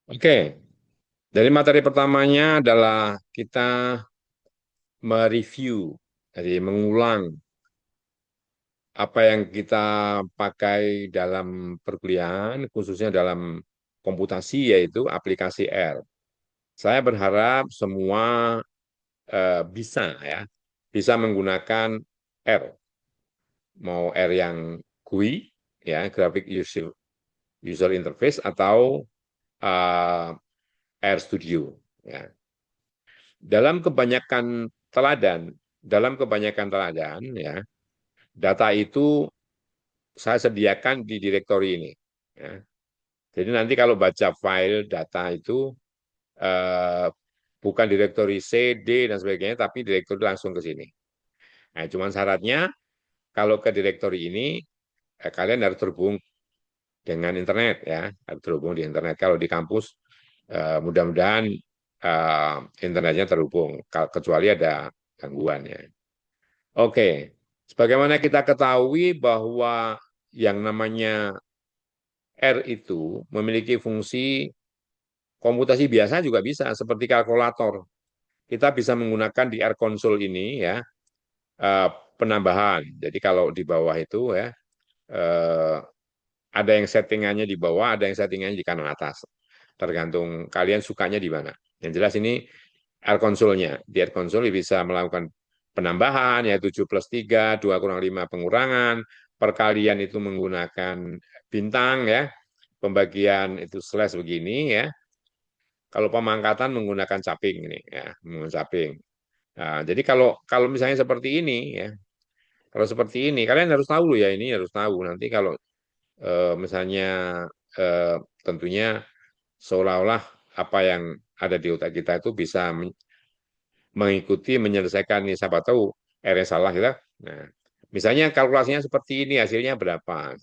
Oke, dari materi pertamanya adalah kita mereview, jadi mengulang apa yang kita pakai dalam perkuliahan, khususnya dalam komputasi, yaitu aplikasi R. Saya berharap semua bisa ya, bisa menggunakan R, mau R yang GUI, ya, Graphic User Interface, atau eh, R Studio. Ya. Dalam kebanyakan teladan, ya, data itu saya sediakan di direktori ini. Ya. Jadi nanti kalau baca file data itu eh, bukan direktori C, D, dan sebagainya, tapi direktori langsung ke sini. Nah, cuman syaratnya kalau ke direktori ini kalian harus terhubung dengan internet ya, harus terhubung di internet. Kalau di kampus mudah-mudahan eh, internetnya terhubung, kecuali ada gangguan ya. Oke, sebagaimana kita ketahui bahwa yang namanya R itu memiliki fungsi komputasi biasa juga bisa, seperti kalkulator. Kita bisa menggunakan di R console ini ya, eh, penambahan. Jadi kalau di bawah itu ya, eh, ada yang settingannya di bawah, ada yang settingannya di kanan atas. Tergantung kalian sukanya di mana. Yang jelas ini R console-nya. Di R console bisa melakukan penambahan, ya 7 plus 3, 2 kurang 5 pengurangan, perkalian itu menggunakan bintang ya, pembagian itu slash begini ya. Kalau pemangkatan menggunakan caping ini ya, menggunakan caping. Nah, jadi kalau kalau misalnya seperti ini ya, kalau seperti ini kalian harus tahu loh ya, ini harus tahu nanti kalau misalnya eh, tentunya seolah-olah apa yang ada di otak kita itu bisa mengikuti menyelesaikan ini, siapa tahu R salah kita. Nah, misalnya kalkulasinya seperti ini, hasilnya berapa?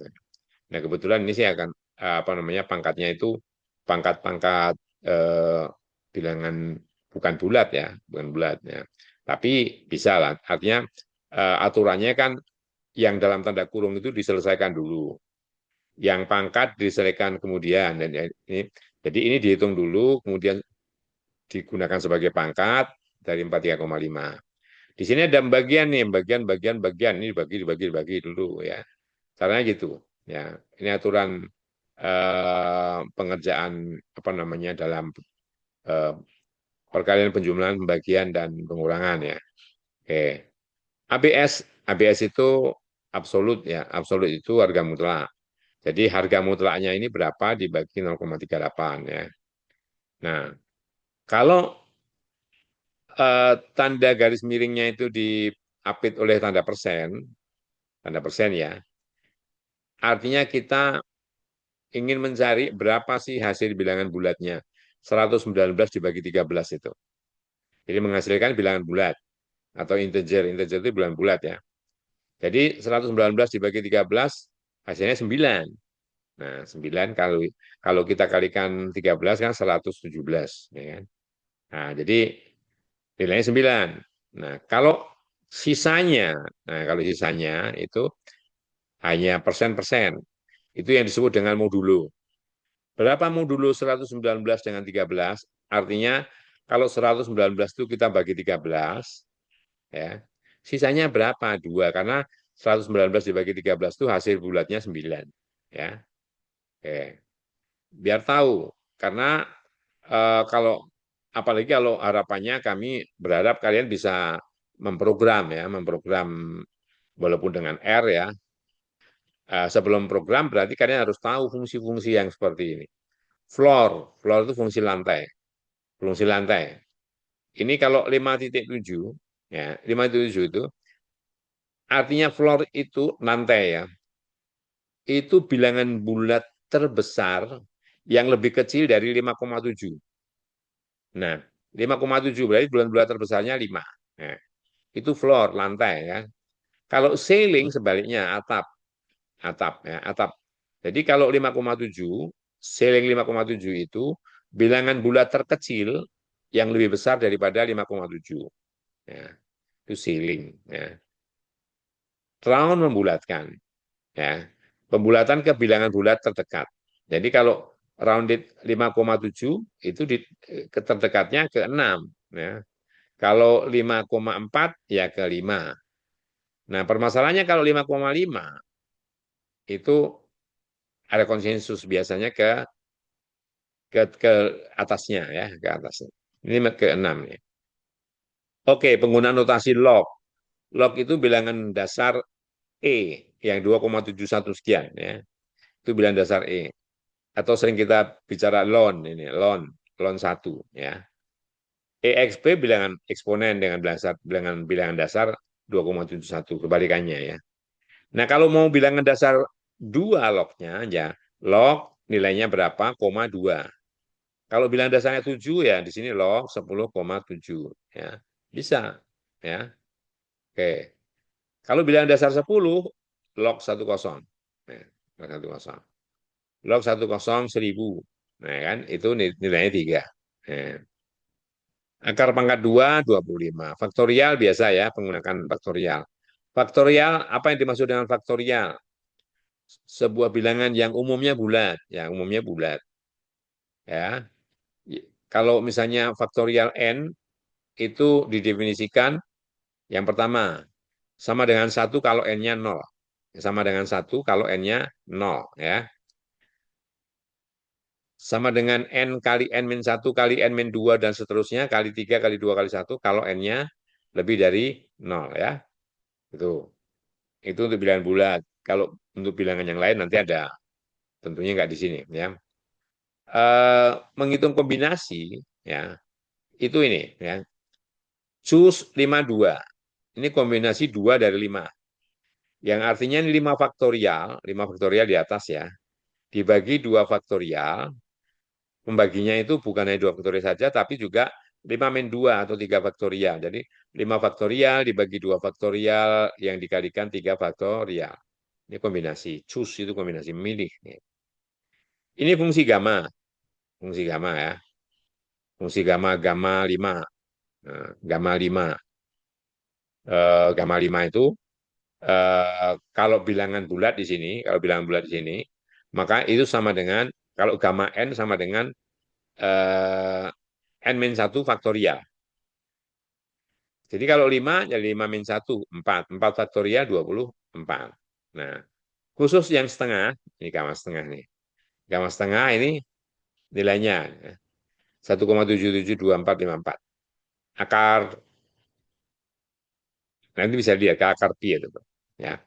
Nah, kebetulan ini sih akan apa namanya pangkatnya itu pangkat-pangkat eh, bilangan bukan bulat ya, bukan bulat ya. Tapi bisa lah. Artinya aturannya kan yang dalam tanda kurung itu diselesaikan dulu, yang pangkat diselesaikan kemudian. Dan ini, jadi ini dihitung dulu, kemudian digunakan sebagai pangkat dari 43,5. Di sini ada bagian nih, bagian ini dibagi dulu ya. Caranya gitu. Ya, ini aturan pengerjaan apa namanya dalam eh, perkalian penjumlahan, pembagian dan pengurangan ya. Oke. ABS itu absolut ya, absolut itu harga mutlak. Jadi harga mutlaknya ini berapa dibagi 0,38 ya. Nah, kalau tanda garis miringnya itu diapit oleh tanda persen ya, artinya kita ingin mencari berapa sih hasil bilangan bulatnya. 119 dibagi 13 itu. Jadi menghasilkan bilangan bulat atau integer. Integer itu bilangan bulat ya. Jadi 119 dibagi 13 hasilnya 9. Nah, 9 kalau kalau kita kalikan 13 kan 117 ya kan. Nah, jadi nilainya 9. Nah, kalau sisanya itu hanya persen-persen. Itu yang disebut dengan modulo. Berapa modulo 119 dengan 13? Artinya kalau 119 itu kita bagi 13, ya, sisanya berapa? 2, karena 119 dibagi 13 itu hasil bulatnya 9. Ya, oke. Biar tahu, karena kalau apalagi kalau harapannya kami berharap kalian bisa memprogram walaupun dengan R ya. Sebelum program berarti kalian harus tahu fungsi-fungsi yang seperti ini. Floor itu fungsi lantai. Ini kalau 5,7 ya, 5,7 itu artinya floor itu lantai ya. Itu bilangan bulat terbesar yang lebih kecil dari 5,7. Nah, 5,7 berarti bulan-bulan terbesarnya 5. Nah, itu floor, lantai ya. Kalau ceiling sebaliknya atap. Jadi kalau 5,7, ceiling 5,7 itu bilangan bulat terkecil yang lebih besar daripada 5,7. Ya, itu ceiling ya. Round membulatkan ya. Pembulatan ke bilangan bulat terdekat. Jadi kalau rounded 5,7 itu terdekatnya ke 6. Ya. Kalau 5,4 ya ke 5. Nah, permasalahannya kalau 5,5 itu ada konsensus biasanya ke atasnya ya, ke atasnya. Ini ke 6 ya. Oke, penggunaan notasi log. Log itu bilangan dasar E yang 2,71 sekian ya. Itu bilangan dasar E. Atau sering kita bicara ln ini, ln 1 ya. EXP bilangan eksponen dengan bilangan dasar 2,71 kebalikannya ya. Nah, kalau mau bilangan dasar 2 lognya ya, log nilainya berapa, koma 2. Kalau bilangan dasarnya 7 ya di sini log 10,7 ya. Bisa ya. Oke. Kalau bilangan dasar 10 log 10. Ya, log 10. Log 10 1000. Nah, kan itu nilainya 3. Ya. Akar pangkat 2, 25. Faktorial biasa ya, menggunakan faktorial. Faktorial, apa yang dimaksud dengan faktorial? Sebuah bilangan yang umumnya bulat, ya umumnya bulat. Ya, kalau misalnya faktorial n itu didefinisikan yang pertama sama dengan 1 kalau n-nya 0. Sama dengan 1 kalau n-nya 0 ya. Sama dengan n kali n min 1 kali n min 2 dan seterusnya kali 3 kali 2 kali 1 kalau n-nya lebih dari 0 ya. Itu. Itu untuk bilangan bulat. Kalau untuk bilangan yang lain nanti ada, tentunya nggak di sini. Ya. Menghitung kombinasi, ya itu ini, ya. Choose 52. Ini kombinasi 2 dari 5. Yang artinya ini 5 faktorial di atas ya. Dibagi 2 faktorial, membaginya itu bukan hanya 2 faktorial saja, tapi juga 5 min 2 atau 3 faktorial. Jadi 5 faktorial dibagi 2 faktorial yang dikalikan 3 faktorial. Ini kombinasi, choose itu kombinasi, memilih. Ini fungsi gamma ya. Fungsi gamma, gamma 5. Nah, gamma 5. Gamma 5 itu kalau bilangan bulat di sini, kalau bilangan bulat di sini, maka itu sama dengan, kalau gamma n sama dengan eh, n-1 faktorial. Jadi kalau 5, jadi 5 min 1, 4. 4 faktorial 24. Nah, khusus yang setengah, ini gamma setengah nih. Gamma setengah ini nilainya 1,772454. Akar, nanti bisa lihat ke akar pi itu. Ya.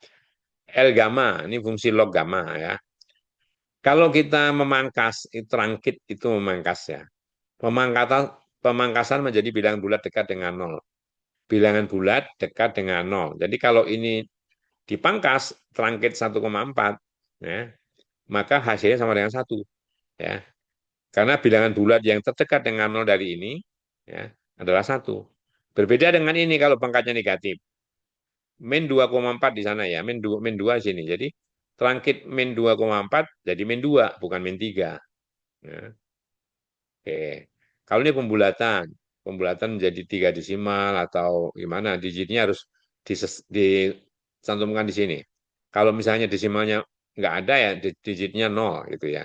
L gamma, ini fungsi log gamma ya. Kalau kita memangkas, trangkit itu memangkas ya. Pemangkatan, pemangkasan menjadi bilangan bulat dekat dengan nol. Bilangan bulat dekat dengan nol. Jadi kalau ini dipangkas, trangkit 1,4, ya, maka hasilnya sama dengan 1. Ya. Karena bilangan bulat yang terdekat dengan nol dari ini ya, adalah 1. Berbeda dengan ini kalau pangkatnya negatif. Min 2,4 di sana ya, min 2 sini. Jadi trangkit min 2,4 jadi min 2, bukan min 3. Ya. Oke. Kalau ini pembulatan, pembulatan menjadi 3 desimal atau gimana, digitnya harus dicantumkan di sini. Kalau misalnya desimalnya nggak ada ya, digitnya 0 gitu ya.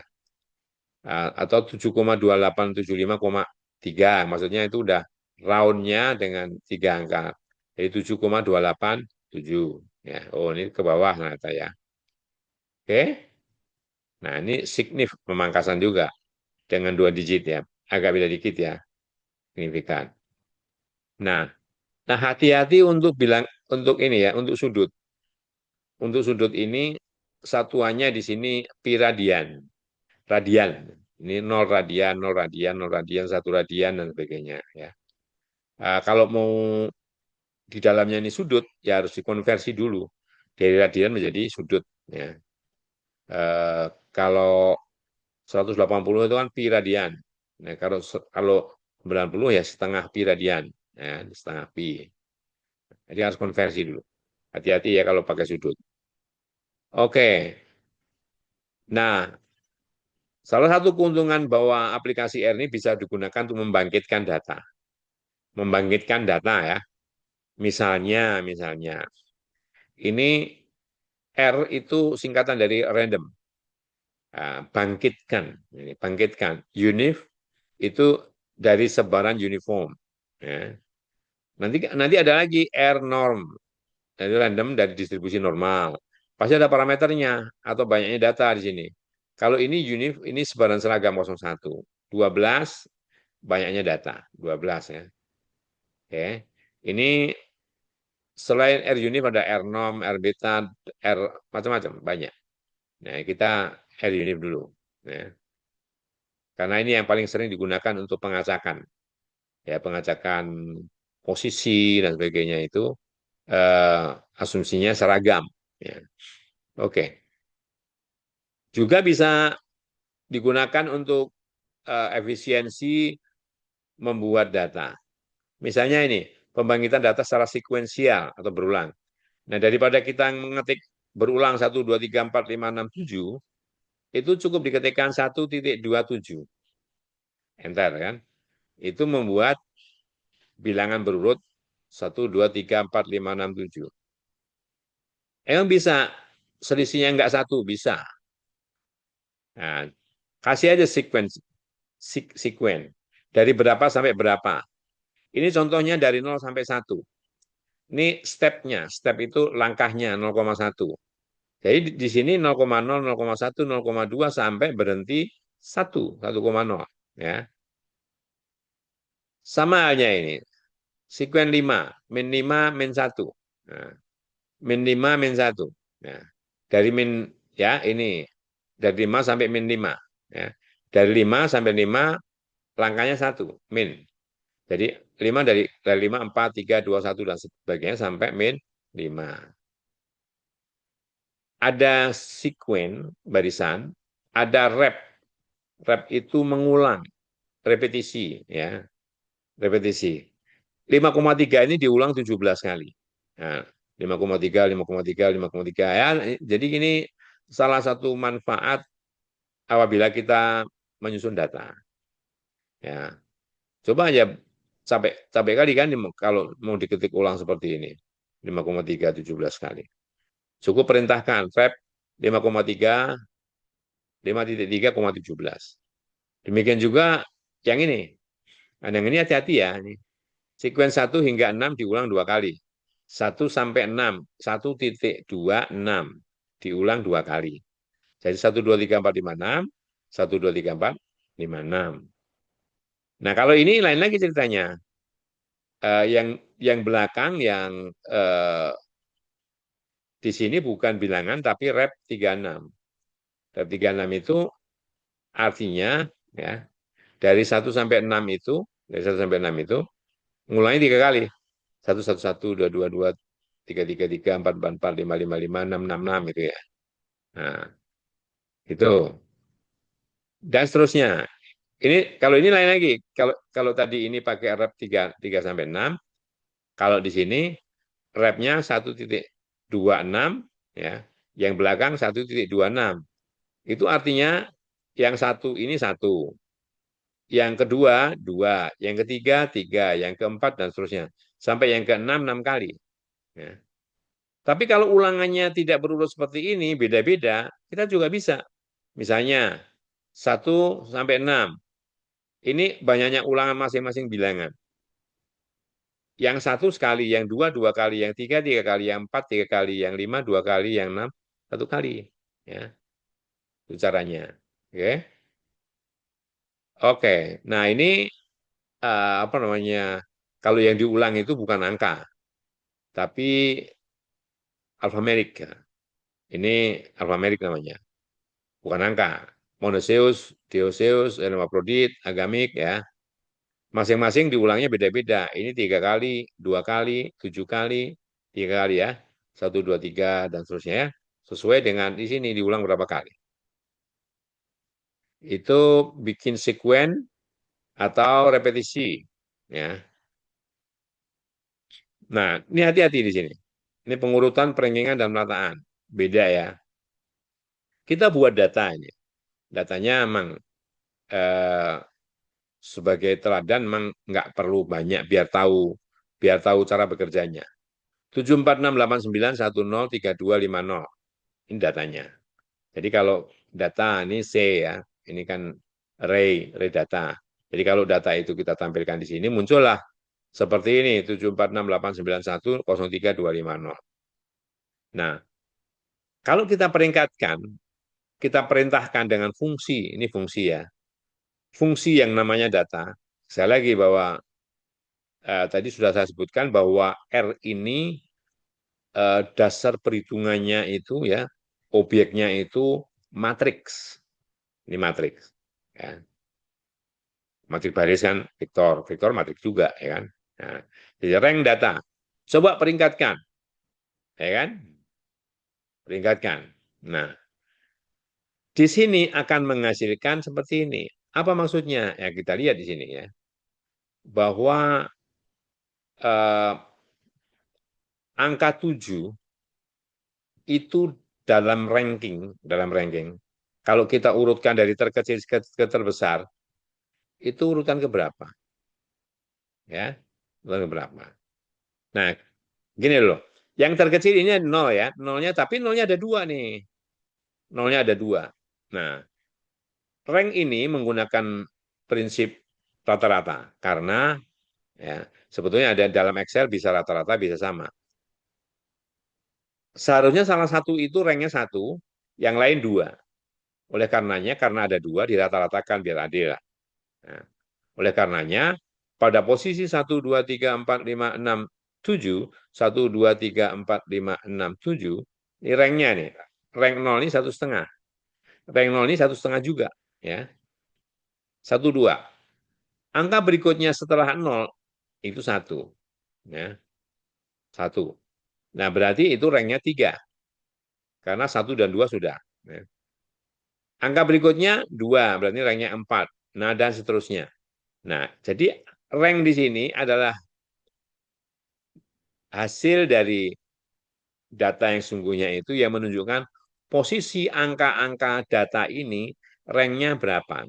Atau 7,2875,3, maksudnya itu udah roundnya dengan 3 angka. Jadi 7,287. Ya, oh ini ke bawah ternyata ya. Oke. Nah, ini signif pemangkasan juga dengan 2 digit ya. Agak beda dikit ya, signifikan. Nah, nah hati-hati untuk bilang untuk ini ya, untuk sudut. Untuk sudut ini satuannya di sini pi radian. Radian. Ini 0 radian, 0 radian, 0 radian, 1 radian dan sebagainya ya. Kalau mau di dalamnya ini sudut ya harus dikonversi dulu dari radian menjadi sudut ya. Kalau 180 itu kan pi radian. Nah, kalau 90 ya setengah pi radian, ya, setengah pi. Jadi harus konversi dulu. Hati-hati ya kalau pakai sudut. Oke. Nah, salah satu keuntungan bahwa aplikasi R ini bisa digunakan untuk membangkitkan data. Membangkitkan data ya. Misalnya, ini R itu singkatan dari random. bangkitkan, ini bangkitkan. Unif itu dari sebaran uniform. Ya. Nanti ada lagi R norm, dari random dari distribusi normal. Pasti ada parameternya atau banyaknya data di sini. Kalau ini unif, ini sebaran seragam 01. 12 banyaknya data, 12 ya. Oke. Ini selain R unif ada R norm, R beta, R macam-macam, banyak. Nah, kita R unif dulu. Ya. Karena ini yang paling sering digunakan untuk pengacakan. Ya, pengacakan posisi dan sebagainya itu eh, asumsinya seragam. Ya. Oke. Juga bisa digunakan untuk efisiensi membuat data. Misalnya ini, pembangkitan data secara sekuensial atau berulang. Nah, daripada kita mengetik berulang 1, 2, 3, 4, 5, 6, 7, itu cukup diketikkan 1,27. Enter kan? Itu membuat bilangan berurut 1, 2, 3, 4, 5, 6, 7. Emang bisa selisihnya enggak satu? Bisa. Nah, kasih aja sekuen. Dari berapa sampai berapa. Ini contohnya dari 0 sampai 1. Ini stepnya, step itu langkahnya 0,1. Jadi di sini 0,0, 0,1, 0,2 sampai berhenti 1, 1,0. Ya. Sama halnya ini, sekuen 5, min 5, min 1. Nah, min 5, min 1. Nah, dari min, ya ini, dari 5 sampai min 5. Ya. Dari 5 sampai 5, langkahnya 1, min. Jadi 5 dari 5, 4, 3, 2, 1, dan sebagainya sampai min 5. Ada sekuen barisan, ada rep. Rep itu mengulang, repetisi, ya, repetisi. 5,3 ini diulang 17 kali. Nah, 5,3, 5,3, 5,3. Ya, jadi ini salah satu manfaat apabila kita menyusun data. Ya, coba aja sampai sampai kali kan kalau mau diketik ulang seperti ini. 5,3 17 kali. Cukup perintahkan rep 5,3 5,3,17. Demikian juga yang ini. Nah, yang ini hati-hati ya. Ini. Sekuen 1 hingga 6 diulang 2 kali. 1 sampai 6, 1,26 diulang 2 kali. Jadi 1, 2, 3, 4, 5, 6, 1, 2, 3, 4, 5, 6. Nah, kalau ini lain lagi ceritanya. Yang belakang yang di sini bukan bilangan tapi rep 36. Rep 36 itu artinya ya dari 1 sampai 6 itu, dari 1 sampai 6 itu ngulangi 3 kali. 1, 1, 1, 2, 2, 2, 3, 3, 3, 4, 4, 4, 5, 5, 5, 6, 6, 6 itu ya. Nah, itu. Dan seterusnya. Kalau ini lain lagi. Kalau tadi ini pakai rep 3 sampai 6, kalau di sini repnya 1,26 ya. Yang belakang 1,26. Itu artinya yang satu ini 1, yang kedua 2, yang ketiga 3, yang keempat dan seterusnya. Sampai yang keenam 6 kali. Ya. Tapi kalau ulangannya tidak berurut seperti ini, beda-beda, kita juga bisa. Misalnya 1 sampai 6. Ini banyaknya ulangan masing-masing bilangan. Yang satu sekali, yang dua dua kali, yang tiga tiga kali, yang empat tiga kali, yang lima 2 kali, yang enam 1 kali. Ya, itu caranya. Oke, oke. Nah ini apa namanya? Kalau yang diulang itu bukan angka, tapi alfamerik. Ya. Ini alfamerik namanya, bukan angka. Monoseus, Dioseus, Hermaprodit, Agamik, ya. Masing-masing diulangnya beda-beda. Ini 3 kali, 2 kali, 7 kali, 3 kali ya. 1, 2, 3 dan seterusnya ya. Sesuai dengan di sini diulang berapa kali. Itu bikin sekuen atau repetisi. Ya. Nah, ini hati-hati di sini. Ini pengurutan, perenggengan, dan penataan. Beda ya. Kita buat data ini. Datanya memang eh, sebagai teladan memang nggak perlu banyak biar tahu cara bekerjanya. 7, 4, 6, 8, 9, 1, 0, 3, 2, 5, 0. Ini datanya. Jadi kalau data ini C ya, ini kan array data. Jadi kalau data itu kita tampilkan di sini, muncullah seperti ini, 74689103250. Nah, kalau kita peringkatkan, kita perintahkan dengan fungsi, ini fungsi ya, fungsi yang namanya data. Saya lagi bahwa tadi sudah saya sebutkan bahwa R ini dasar perhitungannya itu ya, objeknya itu matriks. Ini matriks. Ya. Matriks baris kan vektor, vektor matriks juga ya kan. Nah, jadi rank data. Coba peringkatkan, ya kan? Peringkatkan. Nah, di sini akan menghasilkan seperti ini. Apa maksudnya? Ya kita lihat di sini ya. Bahwa eh, angka 7 itu dalam ranking. Kalau kita urutkan dari terkecil ke terbesar, itu urutan keberapa? Ya, urutan keberapa? Nah, gini loh. Yang terkecil ini 0 ya, nolnya tapi nolnya ada dua nih. Nolnya ada dua. Nah, rank ini menggunakan prinsip rata-rata karena ya sebetulnya ada dalam Excel bisa rata-rata bisa sama. Seharusnya salah satu itu ranknya satu, yang lain dua. Oleh karenanya karena ada dua dirata-ratakan biar adil. Nah, oleh karenanya pada posisi 1, 2, 3, 4, 5, 6, 7, 1, 2, 3, 4, 5, 6, 7, ini ranknya nih, rank 0 ini 1,5, rank 0 ini 1,5 juga, ya 1, 2. Angka berikutnya setelah 0 itu 1, ya 1. Nah berarti itu ranknya 3, karena 1 dan 2 sudah. Ya. Angka berikutnya 2, berarti ranknya 4. Nah dan seterusnya. Nah jadi rank di sini adalah hasil dari data yang sungguhnya itu yang menunjukkan posisi angka-angka data ini ranknya berapa.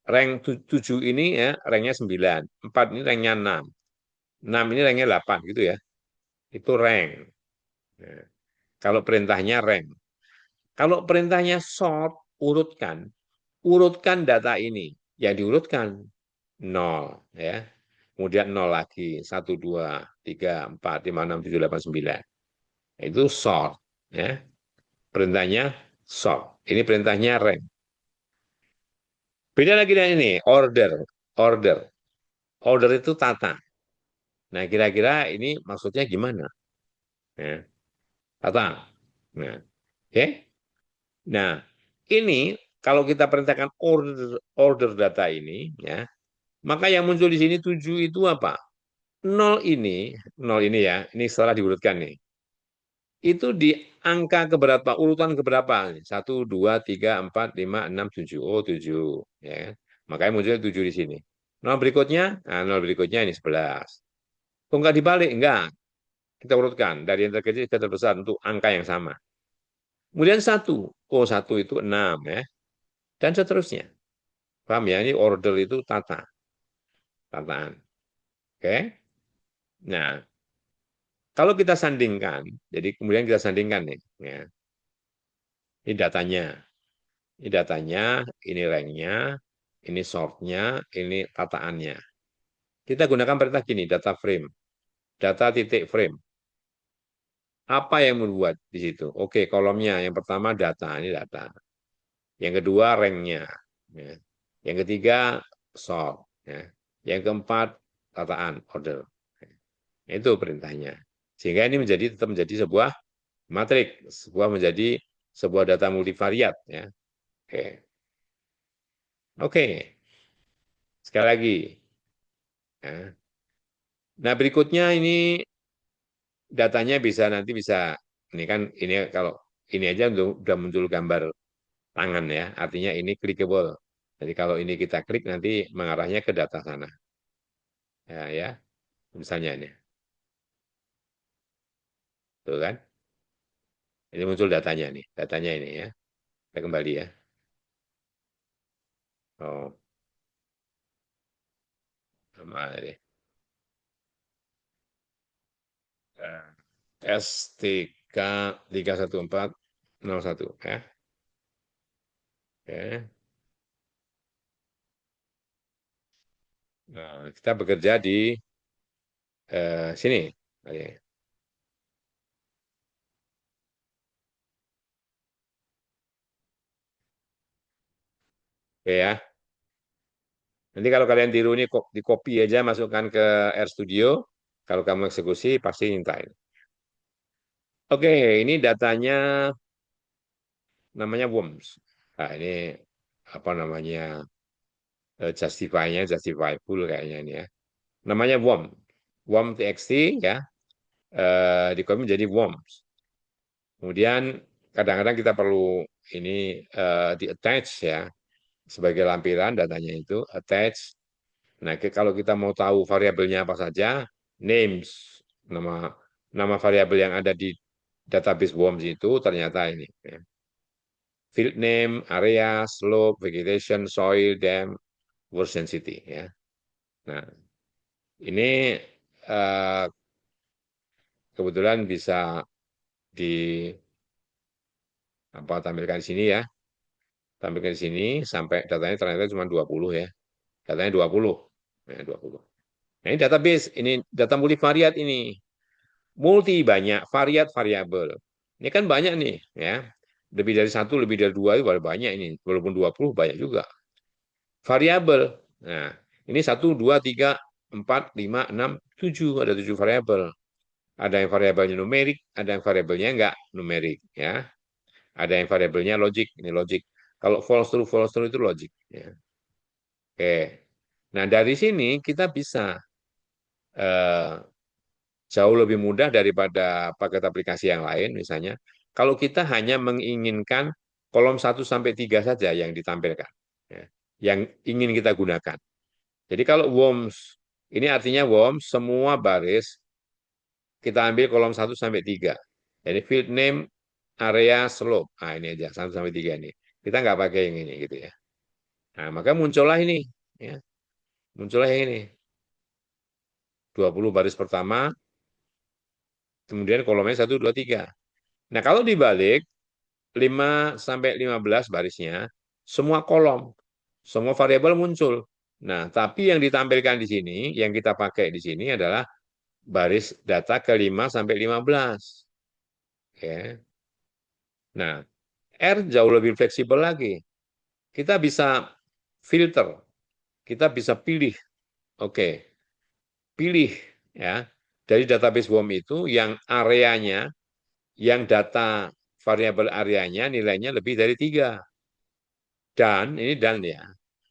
Rank 7 ini ya ranknya 9, 4 ini ranknya 6, 6 ini ranknya 8 gitu ya. Itu rank. Nah, kalau perintahnya rank. Kalau perintahnya sort, urutkan. Urutkan data ini. Yang diurutkan 0 ya. Kemudian 0 lagi, 1, 2, 3, 4, 5, 6, 7, 8, 9. Itu sort ya. Perintahnya sort. Ini perintahnya rank. Beda lagi dengan ini, order. Order. Order itu tata. Nah, kira-kira ini maksudnya gimana? Ya, tata. Nah, oke. Nah, ini kalau kita perintahkan order data ini, ya, maka yang muncul di sini 7 itu apa? Nol ini ya, ini setelah diurutkan nih. Itu di angka keberapa, urutan keberapa? 1, 2, 3, 4, 5, 6, 7. Oh, 7. Ya. Kan? Makanya muncul 7 di sini. Nol berikutnya, nah, nol berikutnya ini 11. Kok nggak dibalik? Enggak. Kita urutkan dari yang terkecil ke terbesar untuk angka yang sama. Kemudian 1. Oh, 1 itu 6 ya. Dan seterusnya. Paham ya? Ini order itu tataan. Oke? Nah, kalau kita sandingkan, jadi kemudian kita sandingkan nih, ya. Ini datanya. Ini datanya, ini ranknya, ini sortnya, ini tataannya. Kita gunakan perintah gini, data frame, data titik frame. Apa yang membuat di situ? Oke, kolomnya yang pertama data, ini data. Yang kedua ranknya. Ya. Yang ketiga sort. Ya. Yang keempat tataan, order. Itu perintahnya. Sehingga ini tetap menjadi sebuah matrik, menjadi sebuah data multivariat. Ya. Oke. Oke, sekali lagi. Ya. Nah, berikutnya ini datanya nanti bisa ini kan ini kalau ini aja udah muncul gambar tangan ya, artinya ini clickable. Jadi kalau ini kita klik nanti mengarahnya ke data sana. Ya, ya. Misalnya ini, tuh kan? Ini muncul datanya ini ya. Kita kembali ya. Oh, kembali. S3 31401 ya. Ya. Nah, kita bekerja di sini. Oke. Oke ya. Nanti kalau kalian tiru ini di copy aja, masukkan ke RStudio. Kalau kamu eksekusi, pasti nyintain. Oke, ini datanya namanya worms. Nah, ini apa namanya, justify-nya, justifiable kayaknya ini ya. Namanya worm. Worm txt ya, di copy menjadi worms. Kemudian kadang-kadang kita perlu ini di attach ya, sebagai lampiran datanya itu attach. Nah, kalau kita mau tahu variabelnya apa saja, names, nama nama variabel yang ada di database worms itu ternyata ini. Ya. Field name, area, slope, vegetation, soil, depth, water density. Ya. Nah, ini eh, kebetulan bisa di apa tampilkan di sini ya. Tampilkan di sini sampai datanya ternyata cuma 20 ya. Datanya 20. Ya, 20. Nah, ini database, ini data multivariat ini. Multi banyak, variat variabel. Ini kan banyak nih, ya. Lebih dari satu, lebih dari dua itu banyak ini. Walaupun 20 banyak juga. Variabel. Nah, ini satu, dua, tiga, empat, lima, enam, tujuh. Ada 7 variabel. Ada yang variabelnya numerik, ada yang variabelnya enggak numerik, ya. Ada yang variabelnya logik, ini logik. Kalau false true itu logik. Ya. Oke. Nah, dari sini kita bisa eh, jauh lebih mudah daripada paket aplikasi yang lain misalnya. Kalau kita hanya menginginkan kolom 1 sampai 3 saja yang ditampilkan, ya, yang ingin kita gunakan. Jadi kalau worms, ini artinya worms semua baris kita ambil kolom 1 sampai 3. Jadi field name, area, slope. Nah, ini aja 1 sampai 3 ini. Kita nggak pakai yang ini gitu ya. Nah, maka muncullah ini, ya, muncullah yang ini. 20 baris pertama, kemudian kolomnya 1, 2, 3. Nah, kalau dibalik 5 sampai 15 barisnya, semua kolom, semua variabel muncul. Nah, tapi yang ditampilkan di sini, yang kita pakai di sini adalah baris data ke 5 sampai 15. Ya. Nah, R jauh lebih fleksibel lagi. Kita bisa filter, kita bisa pilih. Oke, pilih ya dari database WOM itu yang areanya, yang data variabel areanya nilainya lebih dari 3. Dan ini dan ya.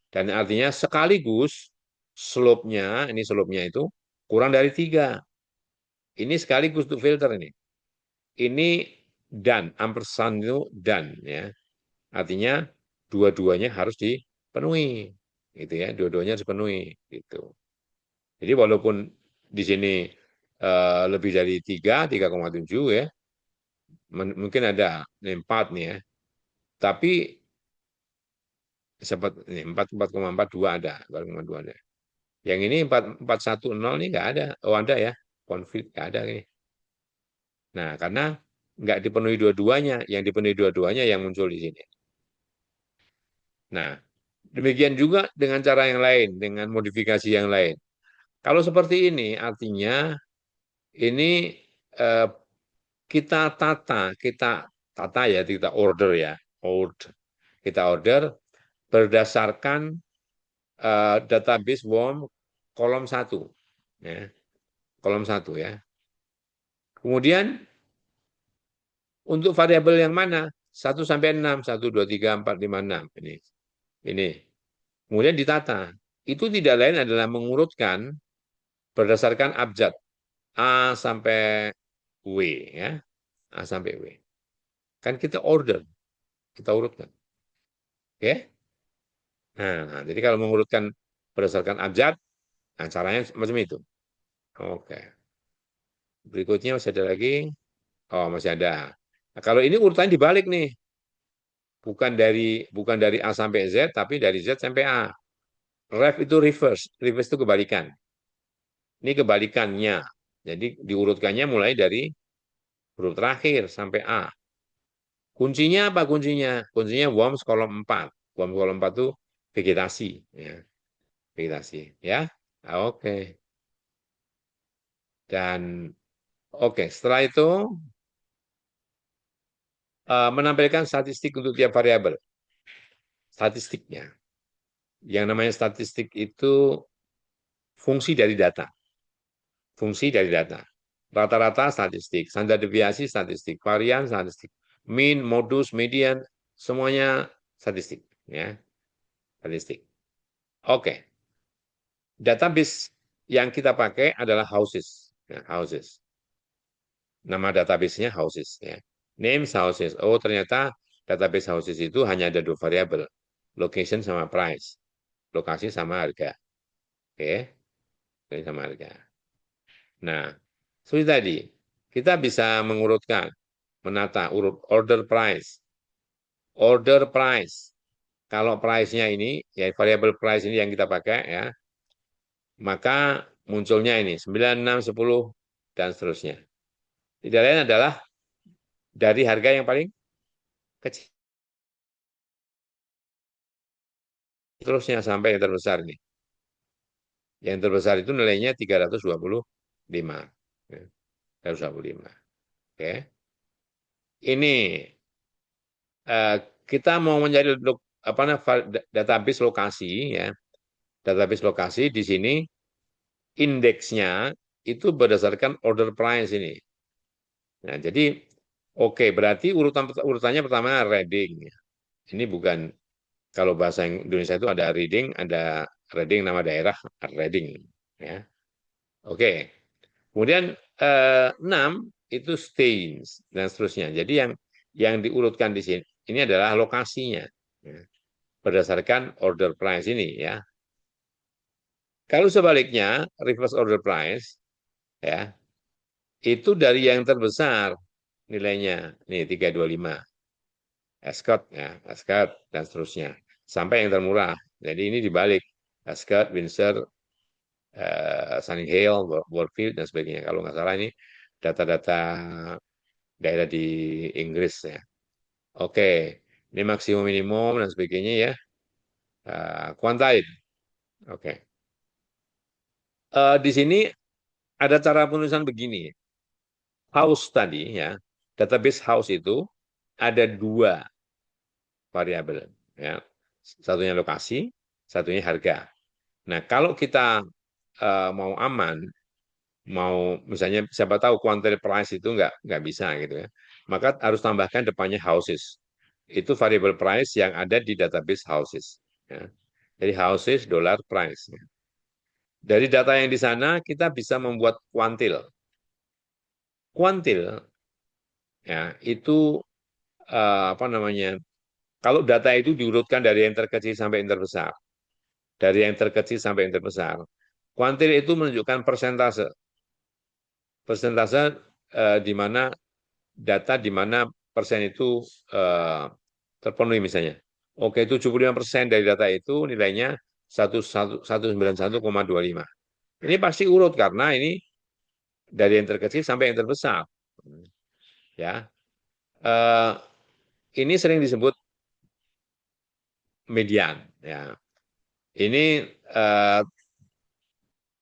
Dan artinya sekaligus slope-nya, ini slope-nya itu kurang dari 3. Ini sekaligus untuk filter ini. Ini dan, ampersand itu dan ya. Artinya dua-duanya harus dipenuhi. Gitu ya, dua-duanya harus dipenuhi gitu. Jadi walaupun di sini lebih dari 3, 3,7 ya, mungkin ada 4 nih ya. Tapi sempat ini 4,42 ada, 4,2 ada. Yang ini 410 ini nggak ada. Oh ada ya, konflik nggak ada ini. Nah, karena nggak dipenuhi dua-duanya, yang dipenuhi dua-duanya yang muncul di sini. Nah, demikian juga dengan cara yang lain, dengan modifikasi yang lain. Kalau seperti ini, artinya ini eh, kita tata ya, kita order ya, kita order berdasarkan database WORM kolom satu, ya, kolom satu ya. Kemudian untuk variabel yang mana? 1 sampai 6, 1, 2, 3, 4, 5, 6. Ini. Kemudian ditata. Itu tidak lain adalah mengurutkan berdasarkan abjad A sampai W ya. A sampai W. Kan kita order, kita urutkan. Oke? Nah, jadi kalau mengurutkan berdasarkan abjad, nah caranya macam itu. Oke. Berikutnya masih ada lagi. Oh, masih ada. Nah, kalau ini urutannya dibalik nih. Bukan dari A sampai Z, tapi dari Z sampai A. Ref itu reverse. Reverse itu kebalikan. Ini kebalikannya. Jadi diurutkannya mulai dari huruf terakhir sampai A. Kuncinya apa kuncinya? Kuncinya worms kolom 4. Kolom 4 itu vegetasi, ya, vegetasi, ya. Oke. Dan oke, setelah itu menampilkan statistik untuk tiap variabel. Statistiknya. Yang namanya statistik itu fungsi dari data. Fungsi dari data. Rata-rata statistik, standar deviasi statistik, varian statistik, mean, modus, median, semuanya statistik. Ya, statistik. Oke, database yang kita pakai adalah houses. Ya, houses. Nama database-nya houses. Ya. Names houses. Oh, ternyata database houses itu hanya ada dua variabel. Location sama price. Lokasi sama harga. Oke, lokasi sama harga. Nah, seperti tadi, kita bisa mengurutkan, menata urut order price. Order price. Kalau price-nya ini, ya variabel price ini yang kita pakai, ya, maka munculnya ini 9, 6, 10, dan seterusnya. Tidak lain adalah dari harga yang paling kecil. Terusnya sampai yang terbesar ini. Yang terbesar itu nilainya 325. Ya, 325. Oke. Ini eh, kita mau mencari apa database lokasi, ya. Database lokasi di sini indeksnya itu berdasarkan order price ini. Nah, jadi oke, berarti urutannya pertama reading. Ini bukan, kalau bahasa Indonesia itu ada reading, ada reading nama daerah, reading. Ya, oke. Kemudian 6 itu stains dan seterusnya. Jadi yang diurutkan di sini ini adalah lokasinya, ya, berdasarkan order price ini, ya. Kalau sebaliknya reverse order price, ya, itu dari yang terbesar nilainya, nih 325, Ascot, ya, Ascot dan seterusnya sampai yang termurah. Jadi ini dibalik, Ascot, Windsor, Sunninghill, Warfield dan sebagainya. Kalau nggak salah ini data-data daerah di Inggris, ya. Oke, ini maksimum minimum dan sebagainya, ya. Quantile. Oke. Di sini ada cara penulisan begini. House tadi, ya, database house itu ada dua variabel, ya. Satunya lokasi, satunya harga. Nah, kalau kita mau aman, mau misalnya siapa tahu quantile price itu nggak bisa gitu, ya, maka harus tambahkan depannya houses. Itu variable price yang ada di database houses, ya. Jadi houses dollar price, ya. Dari data yang di sana kita bisa membuat kuantil. Kuantil, ya, itu apa namanya? Kalau data itu diurutkan dari yang terkecil sampai yang terbesar, dari yang terkecil sampai yang terbesar. Kuantil itu menunjukkan persentase, persentase di mana data di mana persen itu eh, terpenuhi misalnya. Oke, 75% dari data itu nilainya 191,25. Ini pasti urut karena ini dari yang terkecil sampai yang terbesar. Ya, eh, ini sering disebut median. Ya, ini eh,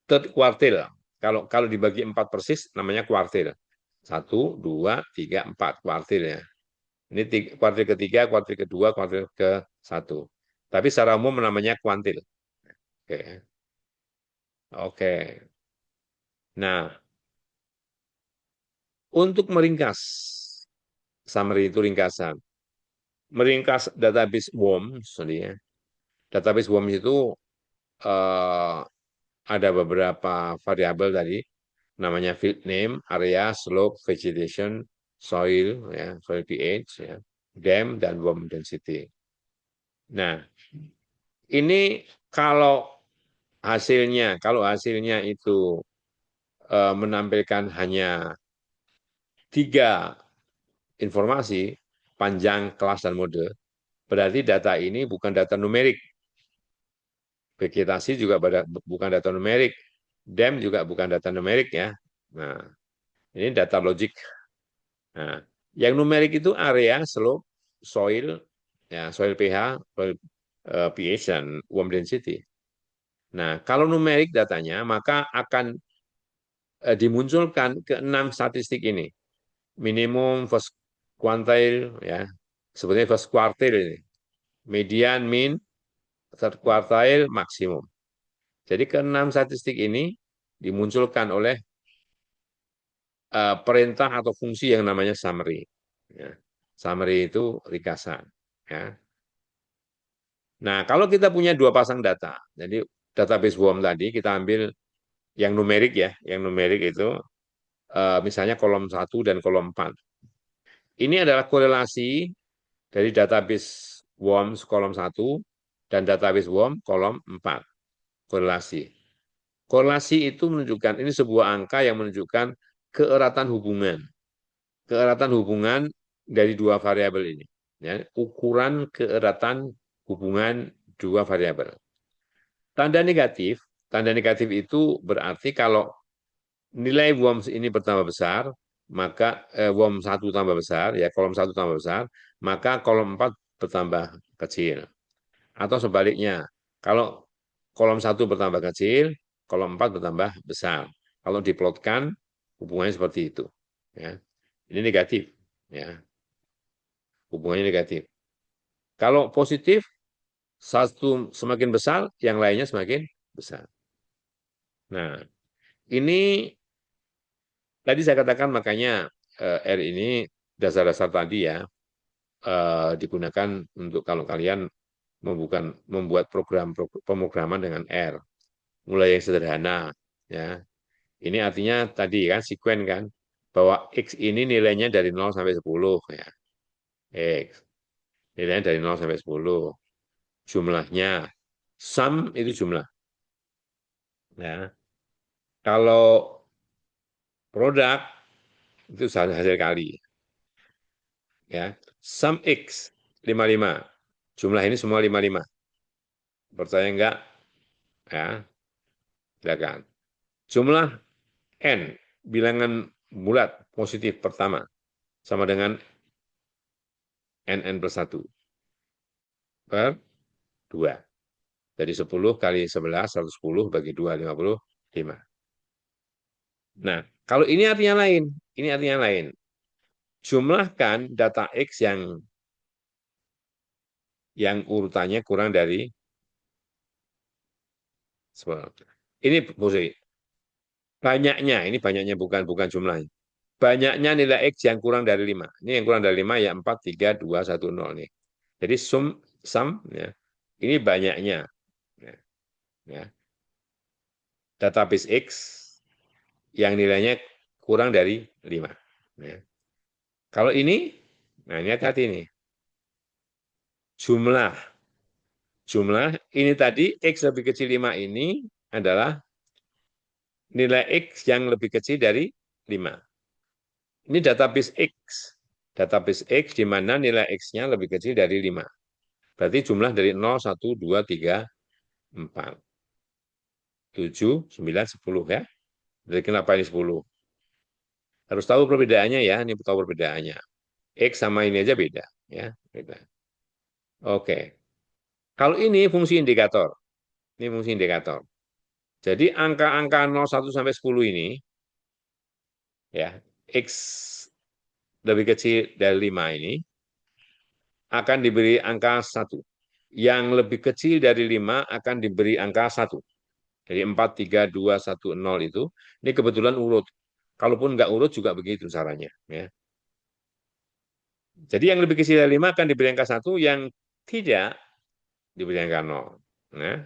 third quartile. Kalau dibagi 4 persis namanya kuartil. Satu, dua, tiga, empat kuartilnya. Ini kuartil ketiga, kuartil kedua, kuartil ke satu. Tapi secara umum namanya kuantil. Oke. Oke. Nah, untuk meringkas, summary itu ringkasan. Meringkas database WORMS, ya. Database WORMS itu eh, ada beberapa variabel tadi, namanya field name, area, slope, vegetation, soil, ya, soil pH, ya, dam, dan worm density. Nah, ini kalau hasilnya itu menampilkan hanya 3 informasi, panjang, kelas, dan mode, berarti data ini bukan data numerik. Vegetasi juga bukan data numerik. Dam juga bukan data numerik, ya. Nah, ini data logik. Nah, yang numerik itu area, slope, soil, ya, soil pH, soil pH dan warm density. Nah, kalau numerik datanya, maka akan dimunculkan ke 6 statistik ini. Minimum, first quantile, ya, sebenarnya first quartile ini. Median, mean, third quartile, maksimum. Jadi ke-6 statistik ini dimunculkan oleh perintah atau fungsi yang namanya summary. Ya. Summary itu ringkasan. Ya. Nah, kalau kita punya dua pasang data, jadi database WORM tadi kita ambil yang numerik ya, yang numerik itu misalnya kolom 1 dan kolom 4. Ini adalah korelasi dari database WORM kolom 1 dan database WORM kolom 4. Korelasi. Korelasi itu menunjukkan, ini sebuah angka yang menunjukkan keeratan hubungan. Keeratan hubungan dari dua variabel ini. Ya, ukuran keeratan hubungan dua variabel. Tanda negatif itu berarti kalau nilai WORM ini bertambah besar, maka WORM 1 tambah besar, ya kolom 1 tambah besar, maka kolom 4 bertambah kecil. Atau sebaliknya, kalau kolom 1 bertambah kecil, kolom 4 bertambah besar. Kalau diplotkan, hubungannya seperti itu. Ya. Ini negatif. Ya. Hubungannya negatif. Kalau positif, satu semakin besar, yang lainnya semakin besar. Nah, ini tadi saya katakan makanya R ini dasar-dasar tadi ya digunakan untuk kalau kalian membuat program pemrograman dengan R. Mulai yang sederhana ya. Ini artinya tadi kan sekuen kan bahwa X ini nilainya dari 0 sampai 10 ya. X nilainya dari 0 sampai 10. Jumlahnya sum itu jumlah ya. Kalau produk itu hasil kali ya. Sum X 55. Jumlah ini semua 55. Percaya enggak? Ya, silakan. Jumlah N, bilangan bulat positif pertama, sama dengan NN plus 1 per 2. Jadi 10 kali 11, 110 bagi 2, 55. Nah, kalau ini artinya lain. Ini artinya lain. Jumlahkan data X yang urutannya kurang dari 10. Ini banyaknya, ini banyaknya bukan jumlahnya. Banyaknya nilai X yang kurang dari 5. Ini yang kurang dari 5 ya 4, 3, 2, 1, 0 nih. Jadi sum ya, ini banyaknya. Ya, ya. Database X yang nilainya kurang dari 5. Ya. Kalau ini, nah ini hati-hati nih. Jumlah. Jumlah ini tadi X lebih kecil 5 ini adalah nilai X yang lebih kecil dari 5. Ini database X. Database X di mana nilai X-nya lebih kecil dari 5. Berarti jumlah dari 0, 1, 2, 3, 4, 7, 9, 10 ya. Jadi kenapa ini 10? Harus tahu perbedaannya ya, ini tahu perbedaannya. X sama ini aja beda. Ya, beda. Oke. Kalau ini fungsi indikator. Ini fungsi indikator. Jadi angka-angka 0, 1 sampai 10 ini, ya, X lebih kecil dari 5 ini, akan diberi angka 1. Yang lebih kecil dari 5 akan diberi angka 1. Jadi 4, 3, 2, 1, 0 itu, ini kebetulan urut. Kalaupun nggak urut juga begitu caranya. Ya. Jadi yang lebih kecil dari 5 akan diberi angka 1, yang tidak diberi angka 0. Nah,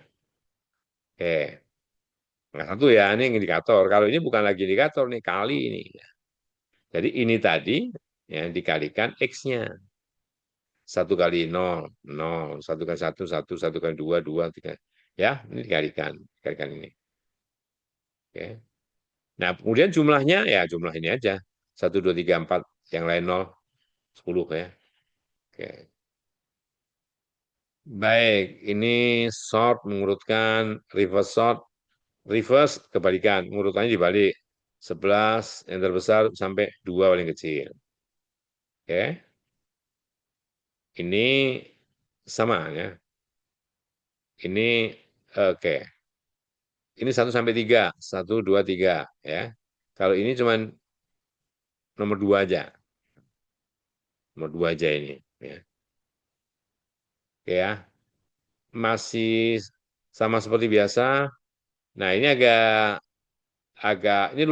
oke. Nah, satu ya, ini indikator. Kalau ini bukan lagi indikator, nih kali ini. Jadi ini tadi yang dikalikan X-nya. 1 kali 0, 0. 1 kali 1, 1. 1 kali 2, 2, 3. Ya, ini dikalikan. Dikalikan ini. Oke. Nah, kemudian jumlahnya, ya jumlah ini aja. 1, 2, 3, 4. Yang lain 0, 10 ya. Oke. Baik, ini sort mengurutkan, reverse sort, reverse kebalikan, urutannya dibalik. 11 yang terbesar sampai 2 paling kecil. Oke. Ini sama ya. Ini oke. Ini 1 sampai 3, 1, 2, 3 ya. Kalau ini cuman nomor 2 aja, nomor 2 aja ini ya. Oke ya, masih sama seperti biasa. Nah, ini agak agak ini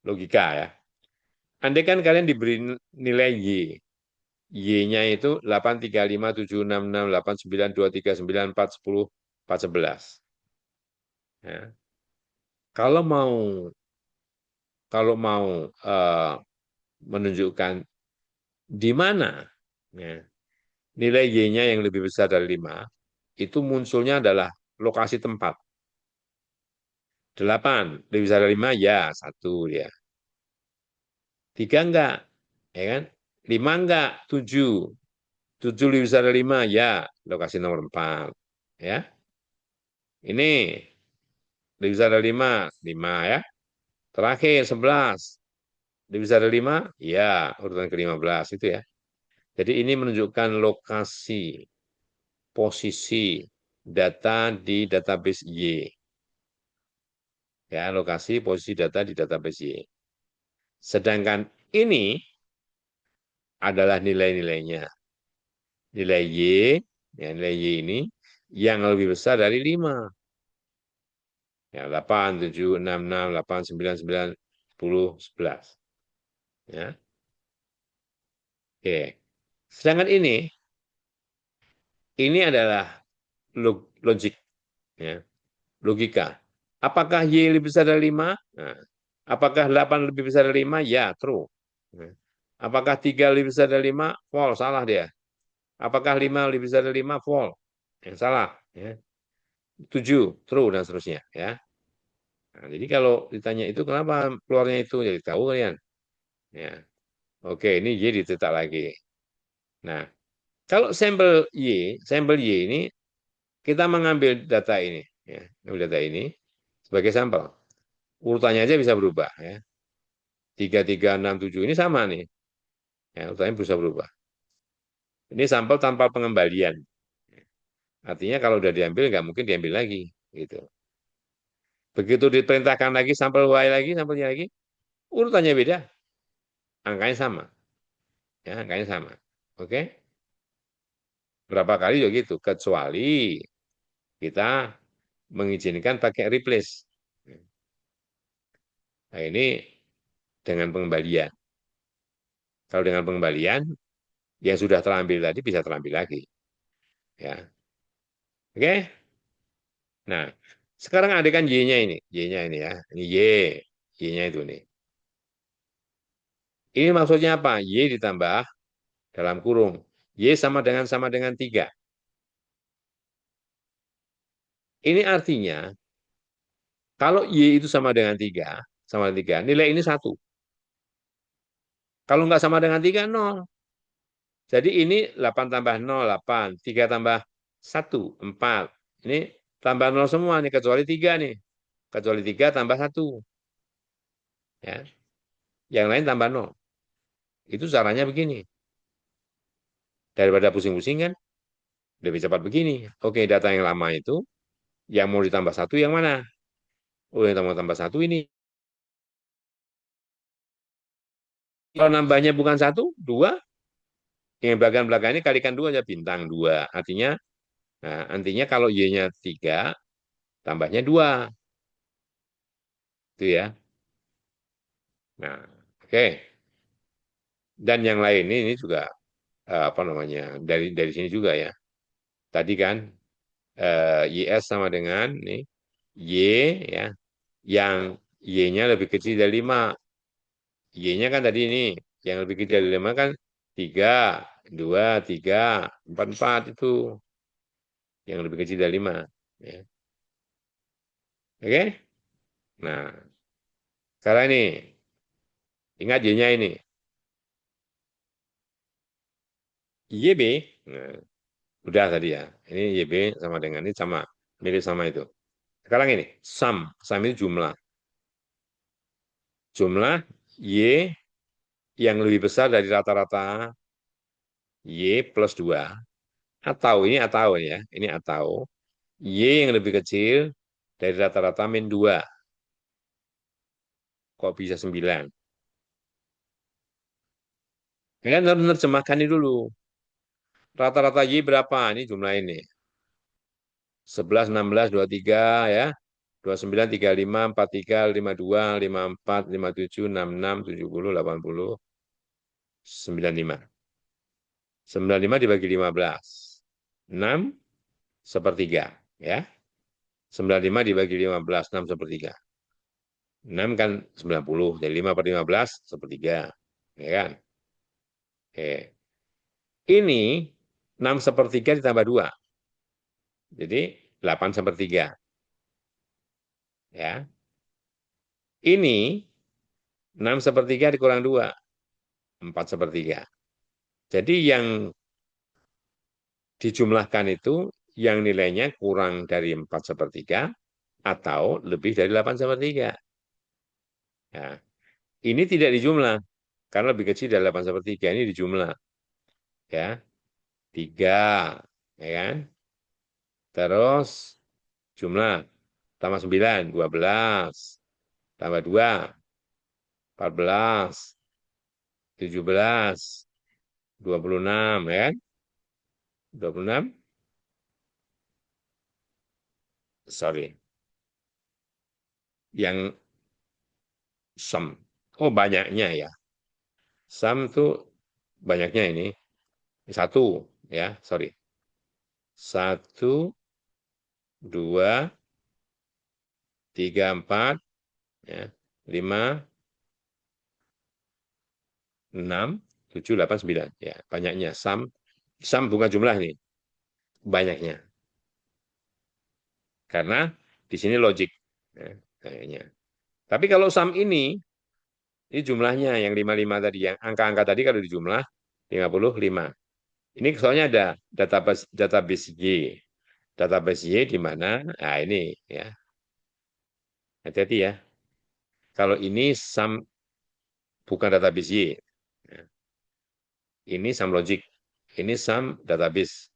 logika ya. Andai kan kalian diberi nilai Y, Y-nya itu 8, 3, 5, 7, 6, 6, 8, 9, 2, 3, 9, 4, 10, 4, 11. Ya. Kalau mau kalau mau eh, menunjukkan di mana ya, nilai Y-nya yang lebih besar dari 5, itu munculnya adalah lokasi tempat. 8, lebih besar dari 5, ya, 1 ya. 3 enggak, ya kan? 5 enggak, 7. 7 lebih besar dari 5, ya, lokasi nomor 4. Ya, ini lebih besar dari 5, 5 ya. Terakhir, 11. Lebih besar dari 5, ya, urutan ke-15 itu ya. Jadi ini menunjukkan lokasi, posisi data di database Y. Ya, lokasi, posisi data di database Y. Sedangkan ini adalah nilai-nilainya. Nilai Y, ya, nilai Y ini yang lebih besar dari 5. Ya, 8, 7, 6, 6, 8, 9, 9, 10, 11. Ya. Oke. Sedangkan ini adalah logik, ya, logika. Apakah Y lebih besar dari 5? Nah, apakah 8 lebih besar dari 5? Ya, true. Nah, apakah 3 lebih besar dari 5? False, salah dia. Apakah 5 lebih besar dari 5? False. Yang salah. Ya. 7, true, dan seterusnya. Ya. Nah, jadi kalau ditanya itu kenapa keluarnya itu, jadi tahu kalian. Ya. Oke, ini Y dicetak lagi. Nah, kalau sampel Y ini kita mengambil data ini, ya, ambil data ini sebagai sampel. Urutannya aja bisa berubah, ya. 3, 3, 6, 7 ini sama nih. Ya, urutannya bisa berubah. Ini sampel tanpa pengembalian. Artinya kalau udah diambil nggak mungkin diambil lagi, gitu. Begitu diperintahkan lagi sampel Y lagi, sampelnya lagi, urutannya beda, angkanya sama, ya, angkanya sama. Oke? Berapa kali juga gitu, kecuali kita mengizinkan pakai replace. Nah, ini dengan pengembalian. Kalau dengan pengembalian, yang sudah terambil tadi bisa terambil lagi. Ya, oke. Nah, sekarang adekan Y-nya ini ya, ini Y-nya itu nih. Ini maksudnya apa? Y ditambah dalam kurung. Y sama dengan 3. Ini artinya kalau Y itu sama dengan 3, nilai ini 1. Kalau nggak sama dengan 3, 0. Jadi ini 8 tambah 0, 8. 3 tambah 1, 4. Ini tambah 0 semua nih, kecuali 3 nih. Kecuali 3 tambah 1. Ya. Yang lain tambah 0. Itu caranya begini. Daripada pusing-pusing kan, lebih cepat begini. Oke, data yang lama itu, yang mau ditambah 1 yang mana? Oh, yang mau tambah 1 ini. Kalau nambahnya bukan 1, 2, yang belakang-belakang ini kalikan 2 aja, bintang 2. Artinya kalau Y-nya 3, tambahnya 2. Itu ya. Nah, oke. Dan yang lain ini juga apa namanya? Dari sini juga ya. Tadi kan YS sama dengan nih Y ya, yang Y-nya lebih kecil dari 5. Y-nya kan tadi ini yang lebih kecil dari 5 kan 3, 2, 3, 4, 4 itu yang lebih kecil dari 5. Ya. Oke? Nah, sekarang ini ingat Y-nya ini. YB, nah, udah tadi ya. Ini YB sama dengan ini sama, mirip sama itu. Sekarang ini, sum itu jumlah. Jumlah Y yang lebih besar dari rata-rata Y plus 2, atau ini ya, ini atau Y yang lebih kecil dari rata-rata min 2. Kok bisa 9? Kalian harus menerjemahkan ini dulu. Rata-rata Y berapa? Ini jumlah ini. 11, 16, 23 ya. 29, 35, 43, 52, 54, 57, 66, 70, 80, 95. 95 dibagi 15. 6 sepertiga. Ya. 95 dibagi 15, 6 sepertiga. 6 kan 90, jadi 5 per 15 sepertiga. Ya kan? Oke. Ini 6 sepertiga ditambah 2. Jadi 8 sepertiga. Ya. Ini 6 sepertiga dikurang 2. 4 sepertiga. Jadi yang dijumlahkan itu yang nilainya kurang dari 4 sepertiga atau lebih dari 8 sepertiga. Nah, ini tidak dijumlah karena lebih kecil dari 8 sepertiga. Ini dijumlah. Ya, 3. Ya kan? Terus jumlah tambah 9, 12. Tambah 2, 14. 17, 26, ya kan? 26, sorry. Yang sum. Oh, banyaknya ya. Sum tuh banyaknya ini. Satu, ya, sorry. Satu, dua, tiga, empat, ya, lima, enam, tujuh, delapan, sembilan. Ya, banyaknya. Sum bukan jumlah nih, banyaknya. Karena di sini logik. Ya, kayaknya. Tapi kalau sum ini jumlahnya yang 55 tadi, yang angka-angka tadi kalau dijumlah 55. Ini soalnya ada database database Y. Database Y di mana? Nah, ini ya. Hati-hati ya. Kalau ini bukan database Y. Ya. Ini sum logic. Ini sum database.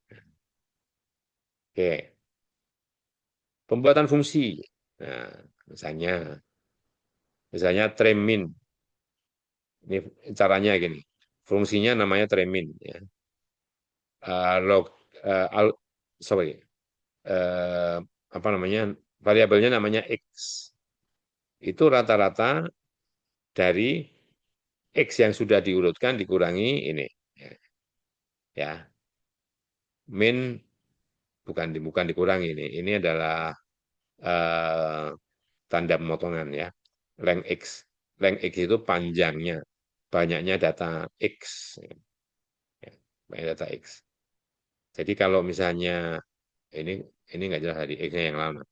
Oke. Pembuatan fungsi. Nah, misalnya misalnya tremin. Ini caranya gini. Fungsinya namanya tremin ya. Log sorry. Eh, apa namanya? Variabelnya namanya X. Itu rata-rata dari X yang sudah diurutkan dikurangi ini. Ya, ya. Min bukan dikurangi ini. Ini adalah eh, tanda pemotongan ya. Length X. Length X itu panjangnya. Banyaknya data X. Ya, banyak data X. Jadi kalau misalnya ini ini nggak jelas tadi X-nya yang lama.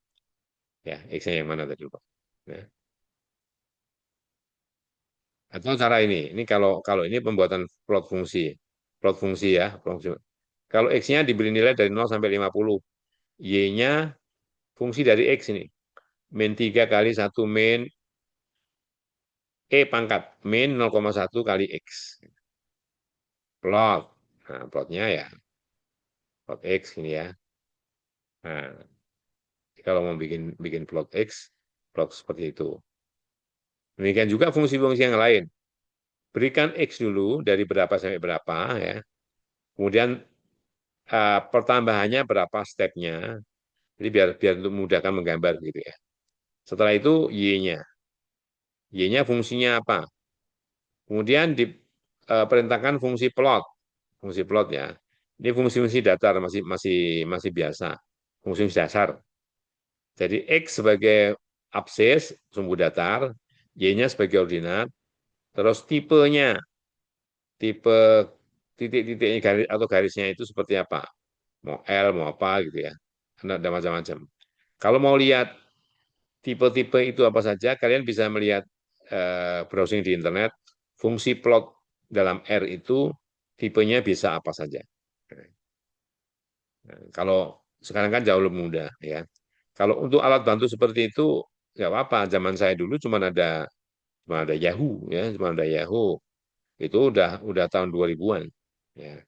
Ya, X-nya yang mana tadi lupa. Ya. Atau cara ini kalau kalau ini pembuatan plot fungsi. Plot fungsi ya, plot fungsi. Kalau X-nya diberi nilai dari 0 sampai 50. Y-nya fungsi dari X ini. Min 3 kali 1 min E pangkat. Min 0,1 kali X. Plot. Nah, plotnya ya plot X ini ya. Nah, kalau mau bikin bikin plot X, plot seperti itu. Demikian juga fungsi-fungsi yang lain. Berikan X dulu dari berapa sampai berapa ya. Kemudian pertambahannya berapa stepnya. Jadi biar biar untuk memudahkan menggambar gitu ya. Setelah itu Y-nya. Y-nya fungsinya apa? Kemudian diperintahkan fungsi plot. Fungsi plot ya. Ini fungsi-fungsi datar masih masih masih biasa. Fungsi dasar. Jadi X sebagai absis, sumbu datar, Y-nya sebagai ordinat, terus tipenya, tipe titik-titiknya garis atau garisnya itu seperti apa? Mau L, mau apa gitu ya. Ada macam-macam. Kalau mau lihat tipe-tipe itu apa saja, kalian bisa melihat browsing di internet, fungsi plot dalam R itu tipenya bisa apa saja. Nah, kalau sekarang kan jauh lebih mudah ya. Kalau untuk alat bantu seperti itu nggak apa-apa. Zaman saya dulu cuma ada Yahoo ya, cuma ada Yahoo. Itu udah tahun 2000-an ya.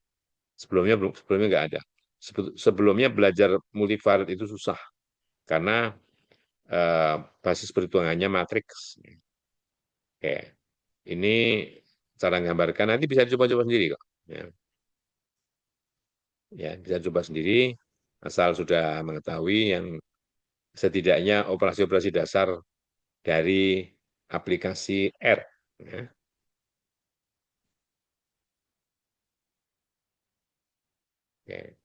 Sebelumnya nggak ada. Sebelumnya belajar multivariate itu susah karena basis perhitungannya matriks. Oke, ini cara menggambarkan nanti bisa dicoba-coba sendiri kok. Ya, ya bisa coba sendiri asal sudah mengetahui yang setidaknya operasi-operasi dasar dari aplikasi R. Ya. Oke.